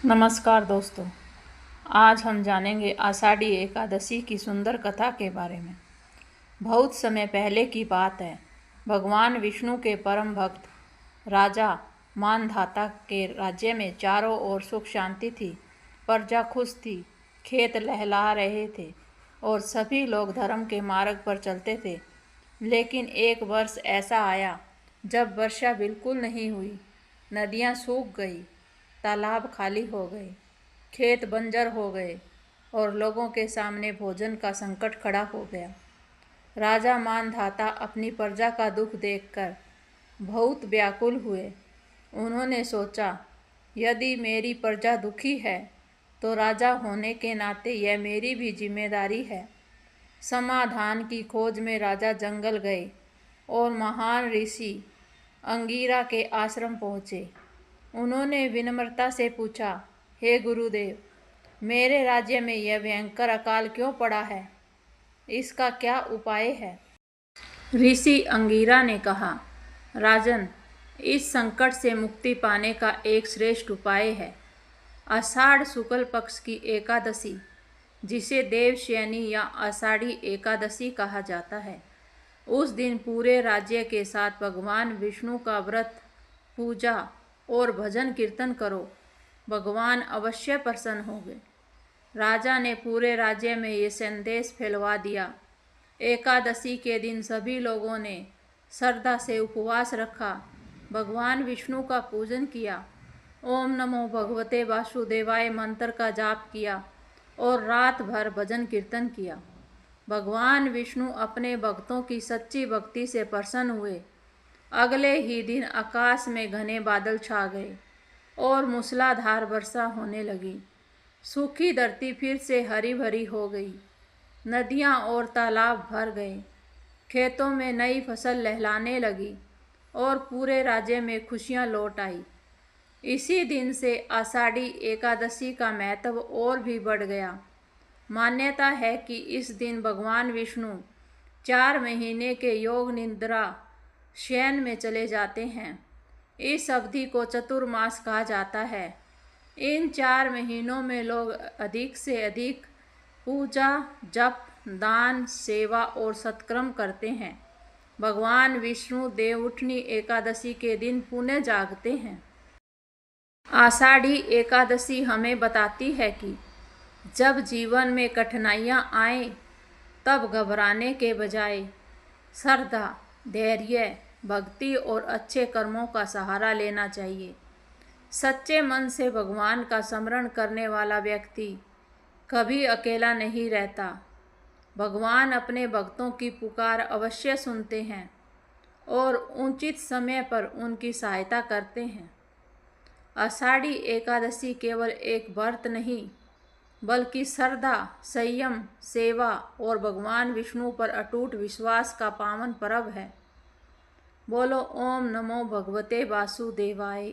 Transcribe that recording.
नमस्कार दोस्तों, आज हम जानेंगे आषाढ़ी एकादशी की सुंदर कथा के बारे में। बहुत समय पहले की बात है। भगवान विष्णु के परम भक्त राजा मानधाता के राज्य में चारों ओर सुख शांति थी। प्रजा खुश थी, खेत लहला रहे थे और सभी लोग धर्म के मार्ग पर चलते थे। लेकिन एक वर्ष ऐसा आया जब वर्षा बिल्कुल नहीं हुई। नदियाँ सूख गई, तालाब खाली हो गए, खेत बंजर हो गए और लोगों के सामने भोजन का संकट खड़ा हो गया। राजा मानधाता अपनी प्रजा का दुख देखकर बहुत व्याकुल हुए। उन्होंने सोचा, यदि मेरी प्रजा दुखी है तो राजा होने के नाते यह मेरी भी जिम्मेदारी है। समाधान की खोज में राजा जंगल गए और महान ऋषि अंगीरा के आश्रम पहुँचे। उन्होंने विनम्रता से पूछा, हे गुरुदेव, मेरे राज्य में यह भयंकर अकाल क्यों पड़ा है? इसका क्या उपाय है? ऋषि अंगीरा ने कहा, राजन, इस संकट से मुक्ति पाने का एक श्रेष्ठ उपाय है। आषाढ़ शुक्ल पक्ष की एकादशी, जिसे देवशयनी या आषाढ़ी एकादशी कहा जाता है, उस दिन पूरे राज्य के साथ भगवान विष्णु का व्रत, पूजा और भजन कीर्तन करो। भगवान अवश्य प्रसन्न होंगे। राजा ने पूरे राज्य में ये संदेश फैलवा दिया। एकादशी के दिन सभी लोगों ने श्रद्धा से उपवास रखा, भगवान विष्णु का पूजन किया, ओम नमो भगवते वासुदेवाय मंत्र का जाप किया और रात भर भजन कीर्तन किया। भगवान विष्णु अपने भक्तों की सच्ची भक्ति से प्रसन्न हुए। अगले ही दिन आकाश में घने बादल छा गए और मूसलाधार वर्षा होने लगी। सूखी धरती फिर से हरी भरी हो गई। नदियाँ और तालाब भर गए। खेतों में नई फसल लहलाने लगी और पूरे राज्य में खुशियाँ लौट आई। इसी दिन से आषाढ़ी एकादशी का महत्व और भी बढ़ गया। मान्यता है कि इस दिन भगवान विष्णु 4 महीने के योग निद्रा शयन में चले जाते हैं। इस अवधि को चतुर्मास कहा जाता है। इन 4 महीनों में लोग अधिक से अधिक पूजा, जप, दान, सेवा और सत्कर्म करते हैं। भगवान विष्णु देवउठनी एकादशी के दिन पुण्य जागते हैं। आषाढ़ी एकादशी हमें बताती है कि जब जीवन में कठिनाइयाँ आएं, तब घबराने के बजाय श्रद्धा, धैर्य, भक्ति और अच्छे कर्मों का सहारा लेना चाहिए। सच्चे मन से भगवान का स्मरण करने वाला व्यक्ति कभी अकेला नहीं रहता। भगवान अपने भक्तों की पुकार अवश्य सुनते हैं और उचित समय पर उनकी सहायता करते हैं। आषाढ़ी एकादशी केवल एक व्रत नहीं, बल्कि श्रद्धा, संयम, सेवा और भगवान विष्णु पर अटूट विश्वास का पावन पर्व है। बोलो ओम नमो भगवते वासुदेवाय।